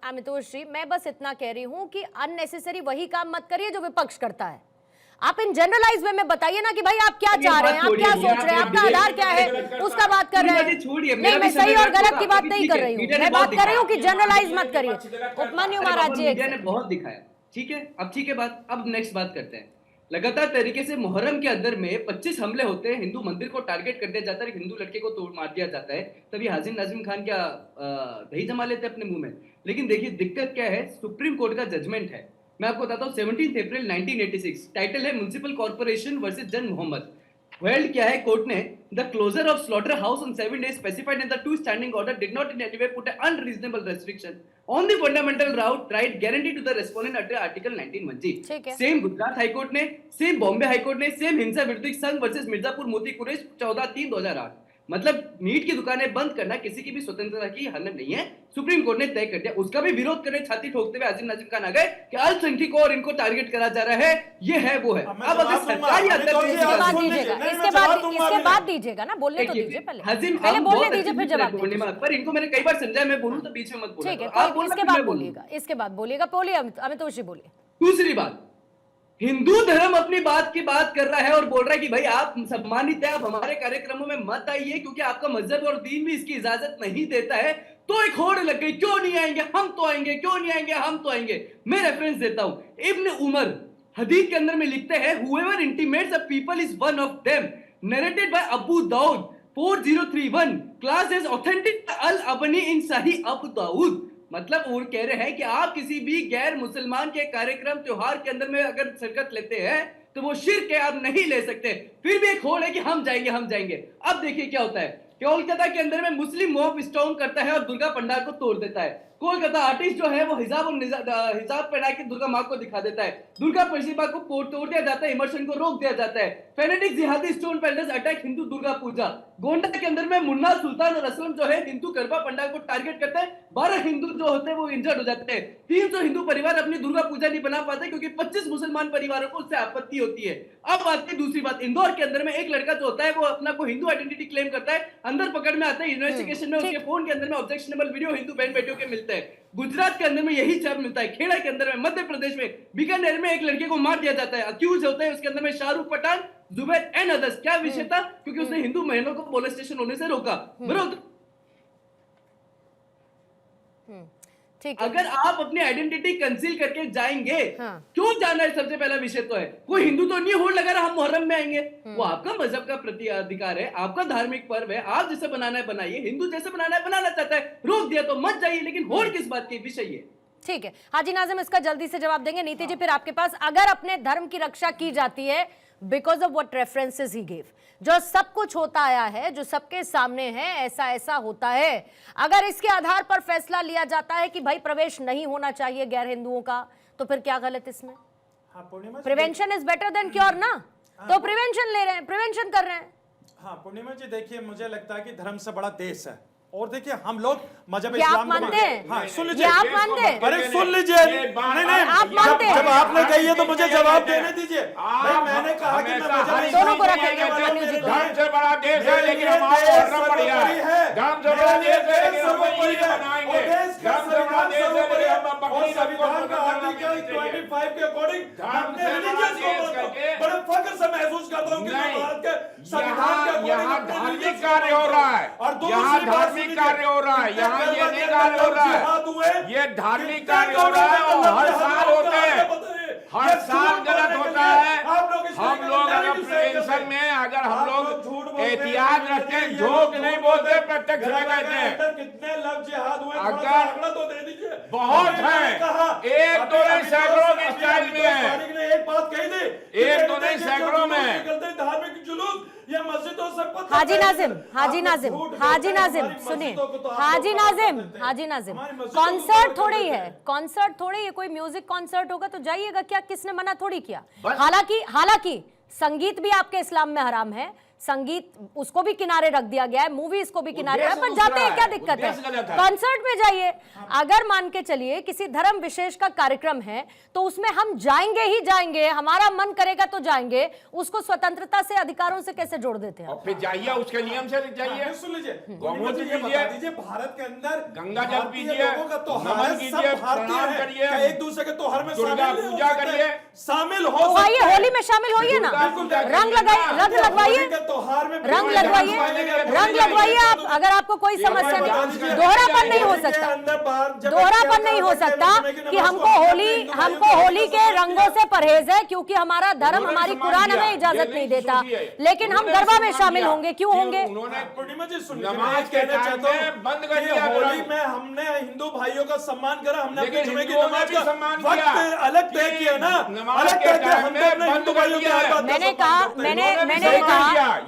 अमितोश्री, मैं बस इतना कह रही हूं कि अननेसेसरी वही काम मत करिए जो विपक्ष करता है। आप इन जनरलाइज वे में बताइए ना कि भाई आप क्या चाह रहे हैं, आप क्या सोच रहे हैं, आपका आधार क्या है, उसका बात कर रहे हैं। नहीं, मैं सही और गलत की बात नहीं कर रही हूँ, मैं बात कर रही हूँ कि जनरलाइज मत करिए। उपमान्यु महाराज जी ने बहुत दिखाया, ठीक है। अब ठीक है बात, अब नेक्स्ट बात करते हैं। लगातार तरीके से मुहर्रम के अंदर में 25 हमले होते हैं, हिंदू मंदिर को टारगेट कर दिया जाता है, हिंदू लड़के को तोड़ मार दिया जाता है, तभी हाजिम नाजिम खान क्या दही जमा लेते हैं अपने मुंह में। लेकिन देखिए दिक्कत क्या है, सुप्रीम कोर्ट का जजमेंट है, मैं आपको बताता हूँ 17 अप्रैल 1986, टाइटल है municipal corporation versus Jan Mohammad. वर्ल्ड क्या है कोर्ट ने, the closure of slaughter house on 7 days specified in the 2 standing order did not in any way put an unreasonable restriction on the fundamental right guarantee to the respondent under article 19(1)। Same Gujarat high court ने, same Bombay high court ने, same Hinsa Virodhi संघ versus Mirzapur मोती Quraysh 14/3/2008। मतलब meet की दुकानें बंद करना किसी की भी स्वतंत्रता की हनन नहीं है, सुप्रीम कोर्ट ने तय कर दिया। उसका भी विरोध करने छाती ठोकते हुए हाजिम नाजिम खान आ गए कि अल्पसंख्यकों और इनको टारगेट करा जा रहा है, ये है वो है। अब अगर सरकार इसके बाद दीजिएगा ना, बोलने तो दीजिए, पहले बोलने दीजिए फिर जवाब दीजिए। पर इनको मैंने कई बार समझाया, मैं बोलूं तो बीच में मत बोलिए। ठीक है, इसके बाद बोलिएगा, इसके बाद बोलिएगा। बोलिए अमितोषी, बोलिए। दूसरी बात, हिंदू धर्म अपनी बात की बात कर रहा है और बोल रहा है कि भाई आप सम्मानित है, आप हमारे कार्यक्रमों में मत आइए क्योंकि आपका मजहब और दीन भी इसकी इजाजत नहीं देता है। तो एक होड़ लग गई, क्यों नहीं आएंगे हम तो आएंगे, क्यों नहीं आएंगे हम तो आएंगे। मैं रेफरेंस देता हूं, इब्न उमर हदीस के अंदर में लिखते हैं, whoever intimates a people is one of them, narrated by Abu Daud 4031, class as authentic al-Abani in Sahih Abu Daud। मतलब वो कह रहे हैं कि आप किसी भी गैर मुसलमान के कार्यक्रम त्योहार के अंदर में अगर शिरकत लेते हैं तो वो शिर्क है, आप नहीं ले सकते। फिर भी एक होड़ है कि हम जाएंगे हम जाएंगे। अब देखिए क्या होता है, कोलकाता के अंदर में मुस्लिम मॉब स्टॉर्म करता है और दुर्गा पंडाल को तोड़ देता है। कोलकाता आर्टिस्ट जो है वो हिजाब पहना के दुर्गा माँ को दिखा देता है, दुर्गा प्रतिमा को तोड़ दिया जाता है, इमर्शन को रोक दिया जाता है। फेनेटिक जिहादी स्टोन पेल्डर्स अटैक हिंदू दुर्गा पूजा। गोंडा के अंदर में मुन्ना सुल्तान और असलम जो है हिंदू गरबा पंडाल को टारगेट करता है, 12 हिंदू जो होते हैं वो इंजर्ड हो जाते हैं। 300 हिंदू परिवार अपनी दुर्गा पूजा नहीं बना पाते क्योंकि 25 मुसलमान परिवारों को उससे आपत्ति होती है। अब आती है दूसरी बात, इंदौर के अंदर में एक लड़का जो होता है वो अपना को हिंदू आइडेंटिटी क्लेम करता है, अंदर पकड़ में आता है, इन्वेस्टिगेशन में उसके फोन के अंदर में ऑब्जेक्शनेबल वीडियो हिंदू बहन बेटियों के मिलते हैं। गुजरात के अंदर में यही सब मिलता है, खेड़ा के अंदर में, मध्य प्रदेश में बीकानेर में एक लड़के को मार दिया जाता है, अक्यूज होते हैं उसके अंदर में शाहरुख पठान, जुबैर एंड अदर्स। क्या विषय था, क्योंकि उसने हिंदू महिलाओं को मोलेस्टेशन होने से रोका। ठीक है। अगर आप अपनी आइडेंटिटी कंसील करके जाएंगे, क्यों जाना है, सबसे पहला विषय तो है। कोई हिंदू तो नहीं होड़ लगा रहा हम मुहर्रम में आएंगे, वो आपका मजहब का प्रति अधिकार है, आपका धार्मिक पर्व है, आप जैसे बनाना है बनाइए, हिंदू जैसे बनाना है बनाना चाहता है, रोक दिया तो मत जाइए, लेकिन होड़ किस बात की विषय है। ठीक है हाजी नाजिम, इसका जल्दी से जवाब देंगे। नीति जी फिर आपके पास। अगर अपने धर्म की रक्षा की जाती है because of what references he give, जो सब कुछ होता आया है, जो सबके सामने है, ऐसा ऐसा होता है, अगर इसके आधार पर फैसला लिया जाता है कि भाई प्रवेश नहीं होना चाहिए गैर हिंदुओं का, तो फिर क्या गलत इसमें? Prevention is better than cure ना, तो प्रिवेंशन ले रहे हैं, प्रिवेंशन कर रहे हैं। हाँ पूर्णिमा जी, देखिए मुझे लगता है कि धर्म से बड़ा देश है, और देखिए हम लोग मजहब इस्लाम को मानते हैं। हाँ सुन लीजिए, आप मानते हैं? अरे सुन लीजिए, नहीं आप मानते हैं? जब आपने कही है तो मुझे जवाब देने दीजिए। भाई मैंने कहा कि मैं मजहब दोनों को रखेंगे। धर्म से बड़ा देश है लेकिन हमारा धर्म बढ़िया है, धर्म से बड़ा देश है लेकिन हम ईद मनाएंगे, धर्म से बड़ा देश है लेकिन हम बकरीद संविधान का आर्टिकल 25 के अकॉर्डिंग अपने रिलीजियस को बड़े फख्र से महसूस करता हूं कि भारत के संविधान के अकॉर्डिंग यहाँ धार्मिक कार्य हो रहा है, यहाँ धार्मिक कार्य हो रहा है, यहाँ ये नहीं कार्य हो रहा है, ये धार्मिक कार्य हो रहा है और हर साल होते हैं, हर साल गलत होता है। हम लोग अगर प्रिवेंशन में अगर हम लोग एहतियात रखते हैं, झूठ नहीं बोलते, प्रत्यक्ष कहते हैं। कितने लफ्ज जिहाद हुए, अगर तो दे दीजिए, बहुत है, एक दो नहीं सैकड़ों की स्टाइल में है, एक बात कही थी, एक दो नहीं सैकड़ों में धार्मिक जुलूस या मस्जिदों से हाजी नाजिम, हाजी नाजिम, हाजी नाजिम सुनिए, हाजी नाजिम, हाजी नाजिम, कॉन्सर्ट थोड़ी है, कॉन्सर्ट थोड़ी है, कोई म्यूजिक कॉन्सर्ट होगा तो जाइएगा, क्या किसने मना थोड़ी किया। हालांकि संगीत भी आपके इस्लाम में हराम है, संगीत उसको भी किनारे रख दिया गया है, मूवीज को भी किनारे, उद्देश्य पर दूसरा जाते हैं, क्या है, दिक्कत है? उद्देश्य गलत है। कंसर्ट में जाइए, अगर मान के चलिए किसी धर्म विशेष का कार्यक्रम है तो उसमें हम जाएंगे ही जाएंगे, हमारा मन करेगा तो जाएंगे, उसको स्वतंत्रता से, अधिकारों से कैसे जोड़ देते हैं? और फिर जाइए उसके नियम से जाइए, सुन लीजिए, गौमूत्र मुझे पीजिए, बता दीजिए, भारत के अंदर गंगा जल भारतीय पीजिए, लोगों का त्योहार नमन है, सब कीजिए, भारतीय प्रणाम हैं। करिए, क्या एक दूसरे के त्योहार में दुर्गा शामिल नहीं हो पूजा सकते? करिए, शामिल हो तो आइए सकते हैं। होली में शामिल होइए ना, बिल्कुल, रंग लगाइए, रंग लगवाइए, होली के त्योहार में रंग लगवाइए, रंग लगवाइए आप, अगर आपको कोई समस्या नहीं, दोहरापन नहीं हो सकता, दोहरापन नहीं हो सकता कि हमको होली के रंगों से परहेज है क्योंकि हमारा धर्म, हमारी कुरान हमें इजाजत नहीं देता, लेकिन हम गरबा में शामिल होंगे, क्यों होंगे? नमाज के टाइम में बंद कर दिया होली में हमने हिंदू भाइयों का सम्मान करा, हमने अपनी लेकिन जुमे की हिंदुओं ने नमाज भी का सम्मान वक्त किया। अलग तय किया ना, नमाज अलग के तय किया, टाइम हम तो में अपने बंद हिंदू कर भाइयों की दिया हर है। बात का मैंने सम्मान कहा, करते हैं।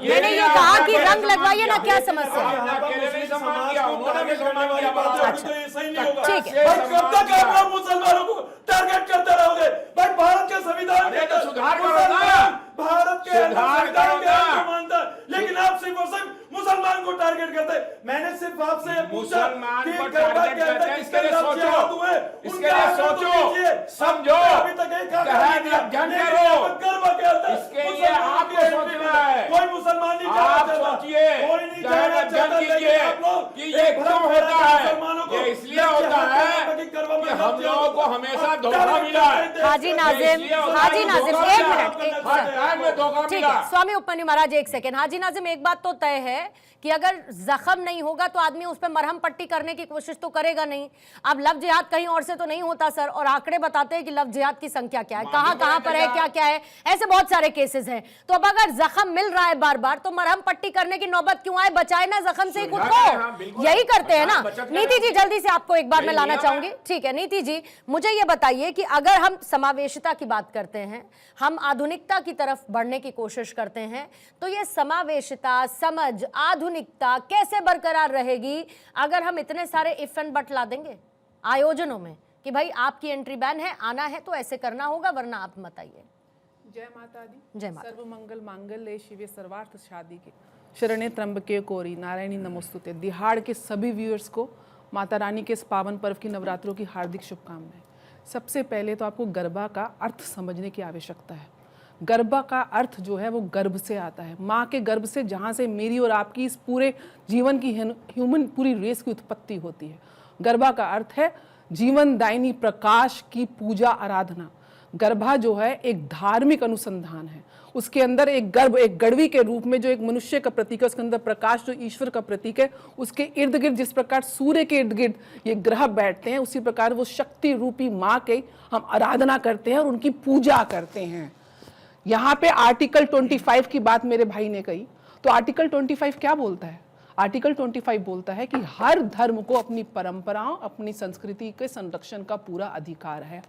मैंने ये कहा कि रंग लगवाइए ना, क्या समस्या है? आपने अकेले नहीं सम्मान किया, उन्होंने भी सम्मान किया। तो ये सही नहीं होगा। ठीक है। भाई कब तक आप लोग मुसलमानों को टारगेट करते रहोगे? भाई भारत के संविधान अरे के तो अंदर सुधार करो ना। मुसलमान भारत के अंदर सुधार संविधान करो के ना। अंदर मानता है, लेकिन आप सिर्फ और सिर्फ मुसलमान को टारगेट करते हैं। मैंने सिर्फ आपसे ये पूछा मुसलमान कि को गरबा टारगेट के अंदर करते हैं, किसके इसके लिए लफ्ज़ सोचो, याद हुए? इसके उनका लिए आंसर तो सोचो, दीजिए। समझो, अभी तक एक काम गहन नहीं किया। अध्ययन लेकिन करो। यहाँ पर गरबा के अंदर इसके लिए मुसलमान आपको की एंट्री सोचना में है। कोई मुसलमान नहीं जाना आप चाहता। सोचिए, कोई नहीं गहन जाना अध्ययन चाहता, कीजिए लेकिन आप लोग कि ये एक क्यों भरम होता फैला है। मुसलमानों को ये इसलिए होता है कि हम लोगों को हमेशा धोखा मिला है। हाजी नाजिम, हाजी नाजिम, एक मिनट, एक हर टाइम में धोखा ठीक मिला। है, स्वामी उपमन्यु महाराज एक सेकेंड। हाजी नाजिम, एक बात तो तय है कि अगर जख्म नहीं होगा तो आदमी उस पर मरहम पट्टी करने की कोशिश तो करेगा नहीं। अब लव जिहाद कहीं और से तो नहीं होता सर, और आंकड़े बताते हैं कि लव जिहाद की संख्या क्या है, कहां कहां पर है, क्या क्या है, ऐसे बहुत सारे केसेस हैं। तो अब अगर जख्म मिल रहा है बार बार तो मरहम पट्टी करने की नौबत क्यों आए? बचाए ना जख्म से खुद को, यही करते हैं ना। नीति जी जल्दी से आपको एक बार मैं लाना चाहूंगी। ठीक है नीति जी, मुझे ये बताइए कि अगर हम समावेशिता की बात करते हैं, हम आधुनिकता की तरफ बढ़ने की कोशिश करते हैं, तो ये समावेशिता, समझ, आधुनिकता कैसे बरकरार रहेगी अगर हम इतने सारे इफ एंड बट ला देंगे आयोजनों में कि भाई आपकी एंट्री बैन है, आना है तो ऐसे करना होगा, वरना आप मत आइए। जय माता दी। जय माता। सर्व मंगल मांगल्ये शिवे सर्वार्थ साधिके शरण्ये त्र्यंबके गौरी नारायणी नमोस्तुते। दिहाड़ के सभी व्यूअर्स को माता रानी के इस पावन पर्व की नवरात्रों की हार्दिक शुभकामनाएं। सबसे पहले तो आपको गरबा का अर्थ समझने की आवश्यकता है। गरबा का अर्थ जो है वो गर्भ से आता है, माँ के गर्भ से, जहाँ से मेरी और आपकी इस पूरे जीवन की ह्यूमन पूरी रेस की उत्पत्ति होती है। गरबा का अर्थ है जीवन दायिनी प्रकाश की पूजा आराधना। गरबा जो है एक धार्मिक अनुसंधान है, उसके अंदर एक गर्भ, एक गड़वी के रूप में जो एक मनुष्य का प्रतीक है, उसके अंदर प्रकाश जो ईश्वर का प्रतीक है, उसके इर्द गिर्द जिस प्रकार सूर्य के इर्द गिर्द ये ग्रह बैठते हैं, उसी प्रकार वो शक्ति रूपी माँ के हम आराधना करते हैं और उनकी पूजा करते हैं। यहाँ पे आर्टिकल 25 की बात मेरे भाई ने कही, तो आर्टिकल 25 क्या बोलता है? आर्टिकल 25 बोलता है कि हर धर्म को अपनी परंपराओं, अपनी संस्कृति के संरक्षण का पूरा अधिकार है।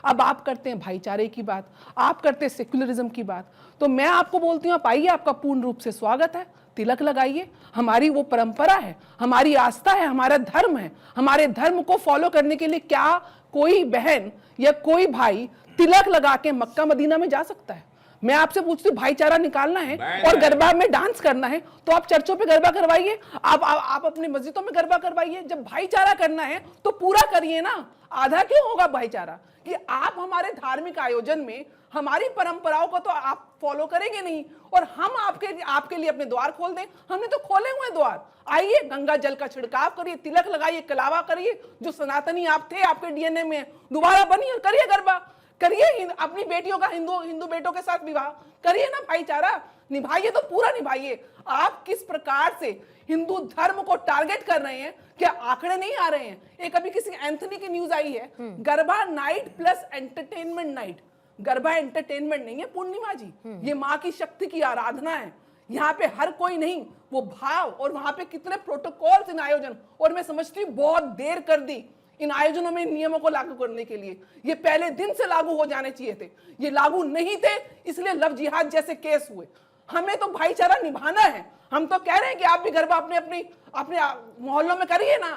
अब आप करते हैं भाईचारे की बात, आप करते हैं सेक्युलरिज्म की बात, तो मैं आपको बोलती हूँ आप आइए, आपका पूर्ण रूप से स्वागत है, तिलक लगाइए, हमारी वो परंपरा है, हमारी आस्था है, हमारा धर्म है। हमारे धर्म को फॉलो करने के लिए क्या कोई बहन या कोई भाई तिलक लगा के मक्का मदीना में जा सकता है? मैं आपसे पूछती हूँ, भाईचारा निकालना है और गरबा में डांस करना है तो आप चर्चों पे गरबा करवाइए, आप अपनी मस्जिदों में गरबा करवाइए। जब भाईचारा करना है तो पूरा करिए ना, आधा क्यों होगा भाईचारा? कि आप हमारे धार्मिक आयोजन में हमारी परंपराओं को तो आप फॉलो करेंगे नहीं और हम आपके लिए अपने द्वार खोल दें। हमने तो खोले हुए द्वार। आइए, गंगा जल का छिड़काव करिए, तिलक लगाइए, कलावा करिए, जो सनातनी आप थे, आपके डीएनए में, दोबारा बनिए, करिए गरबा, करिए अपनी बेटियों का हिंदू बेटों के साथ विवाह करिए ना, भाईचारा निभाइए तो पूरा निभाइए। आप किस प्रकार से हिंदू धर्म को टारगेट कर रहे हैं, क्या आंकड़े नहीं आ रहे हैं? एक अभी किसी एंथनी की न्यूज आई है, garba night plus entertainment night. Garba entertainment नहीं है पूर्णिमा जी, ये माँ की शक्ति की आराधना है। यहाँ पे हर कोई नहीं, वो भाव, और वहां पे कितने प्रोटोकॉल्स इन आयोजन, और मैं समझती हूँ बहुत देर कर दी इन आयोजनों में नियमों को लागू करने के लिए। ये पहले दिन से लागू हो जाने चाहिए थे, ये लागू नहीं थे, इसलिए लव जिहाद जैसे केस हुए। हमें तो भाईचारा निभाना है। हम तो कह रहे हैं कि आप भी गरबा अपने मोहल्लों में करिए ना,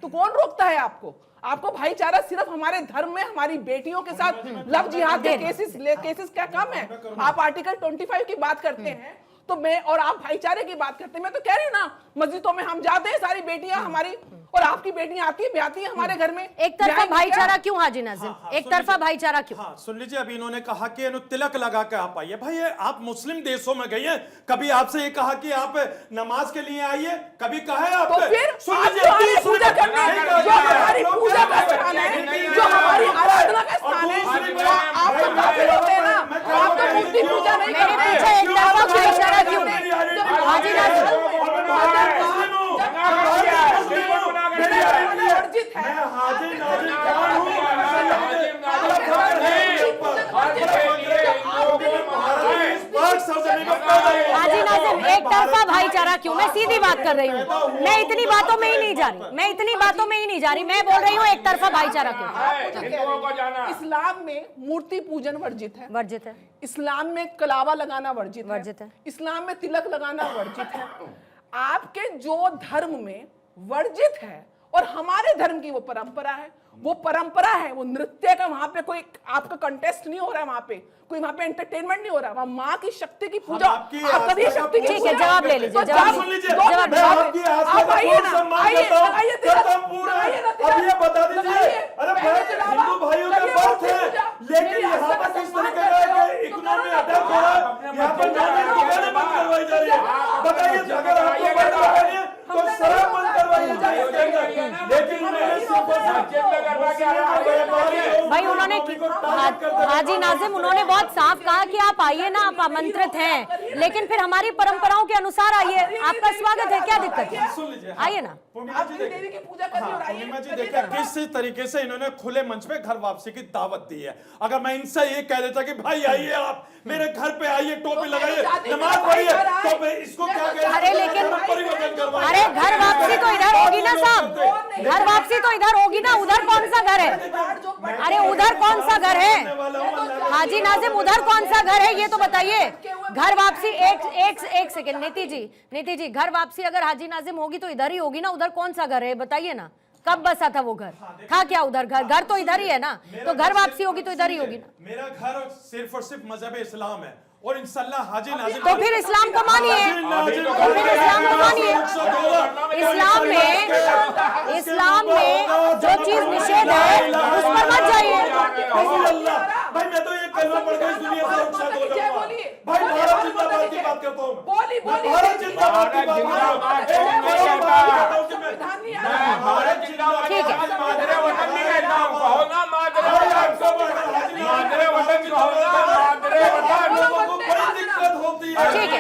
तो कौन रोकता है आपको? आपको भाईचारा सिर्फ हमारे धर्म में हमारी बेटियों के साथ लव जिहाद के केसेस क्या कम है? आप आर्टिकल 25 की बात करते हैं तो मैं और आप भाईचारे की बात करते हैं, मैं तो कह रही हूँ ना, मस्जिदों में हम जाते हैं, सारी बेटियां हमारी और आपकी बेटियां आती है, ब्याती है हमारे घर में। एक तरफा भाईचारा क्यों हाजी नाजिम? एक तरफा भाईचारा क्यों? हाँ, सुन लीजिए, अभी इन्होंने कहा कि तिलक लगा के आप आइए। भाई आप मुस्लिम देशों में गई हैं, कभी आपसे ये कहा कि आप नमाज के लिए आइए? कभी कहा है आपने? तो फिर सुन आप लीजिए, हमारी पूजा करने, जो हमारी पूजा का स्थान है, जो हमारी आराधना का स्थान है, आप तो काफिर होते हैं ना, आप तो मूर्ति पूजा नहीं मैंने करते। पूछा एक तरफा भाईचारा क्यों? हाजी नाजिम वर्जित है। मैं हाजी नाजिम कौन हूँ? हाजी नाजिम एक तरफा भाईचारा क्यों? मैं सीधी बात कर रही हूँ, मैं इतनी बातों में ही नहीं जा रही, मैं इतनी बातों में ही नहीं जा रही, मैं बोल रही हूँ एक तरफा भाईचारा क्यों? हिंदुओं को जाना। इस्लाम में मूर्ति पूजन वर्जित है, वर्जित है, इस्लाम में कलावा लगाना वर्जित वर्जित है। इस्लाम में तिलक लगाना वर्जित है। आपके जो धर्म में वर्जित है और हमारे धर्म की वो परंपरा है, वो परंपरा है, वो नृत्य का, वहां पे कोई आपका कंटेस्ट नहीं हो रहा है, वहां पे कोई वहां पे एंटरटेनमेंट नहीं हो रहा, वहां माँ की शक्ति की पूजा। आपकी आप कभी आस्था का शक्ति की ठीक है, पूजा जवाब ले करते हैं। लीजिए, तो जवाब सुन लीजिए, जवाब मैं आपकी आस्था आप का आइए पूर्ण ना, सम्मान आइए, करता हूं, लगाइए करता तिलक, हूं पूरा। लगाइए ना अब ये तिलक, बता दीजिए, लगाइए, अरे पहले भाई, चलावा, हिंदू भाइयों का करिए बर्थ मूर्ति है, पूजा, लेकिन मेरी यहाँ आस्था पर का किस सम्मान तरीके करते का हो, तो इकोनॉमी करो ना, अटैक हो रहा है, यहाँ पर नॉनवेज दुकानें बंद करवाई जा रही है। बताइए, अगर आपको बंद करवानी है तो शराब बंद करवाइए जाए इसके अंदर। लेकिन उन्होंने सिर्फ और सिर्फ भाई उन्होंने हाजी नाजिम उन्होंने बहुत साफ कहा कि आप आइए ना, आप आमंत्रित हैं, लेकिन फिर हमारी परंपराओं के अनुसार आइए, आपका स्वागत है, क्या दिक्कत है? सुन लीजिए, आइए ना। आप देवी की पूजा करिए और आइए, पूर्णिमा जी करिए देखिए, दरबार। किस तरीके से इन्होंने खुले मंच पे घर वापसी की दावत दी है। अगर मैं इनसे ये कह देता कि भाई आइए, आप मेरे घर पे आइए, टोपी लगाइए, नमाज पढ़िए, तो मैं इसको क्या कह, अरे लेकिन परिवर्तन करवाइए। अरे घर वापसी तो इधर होगी ना साहब, घर वापसी तो इधर होगी ना, उधर कौन सा घर है? अरे उधर कौन सा घर है हाजी नाजिम? उधर कौन सा घर है ये तो बताइए। घर वापसी एक सेकंड, नीति जी घर वापसी अगर हाजी नाजिम होगी तो इधर ही होगी ना, उधर कौन सा घर है बताइए ना? कब बसा था वो घर? था क्या उधर घर? घर तो इधर ही है ना, तो घर वापसी होगी तो इधर ही होगी ना। मेरा घर सिर्फ और सिर्फ मजहब इस्लाम है और इंशाल्लाह हाजी नाजिम, तो फिर इस्लाम को मानिए, तो फिर इस्लाम को मानिए। इस्लाम में जो चीज निषेध है उस पर मत जाइए। भाई मैं तो ये कलमा पढ़ के इस दुनिया से रुखसत हो जाऊंगा। भाई भारत जिंदाबाद की बात करता हूं, भारत जिंदाबाद की बात ठीक है,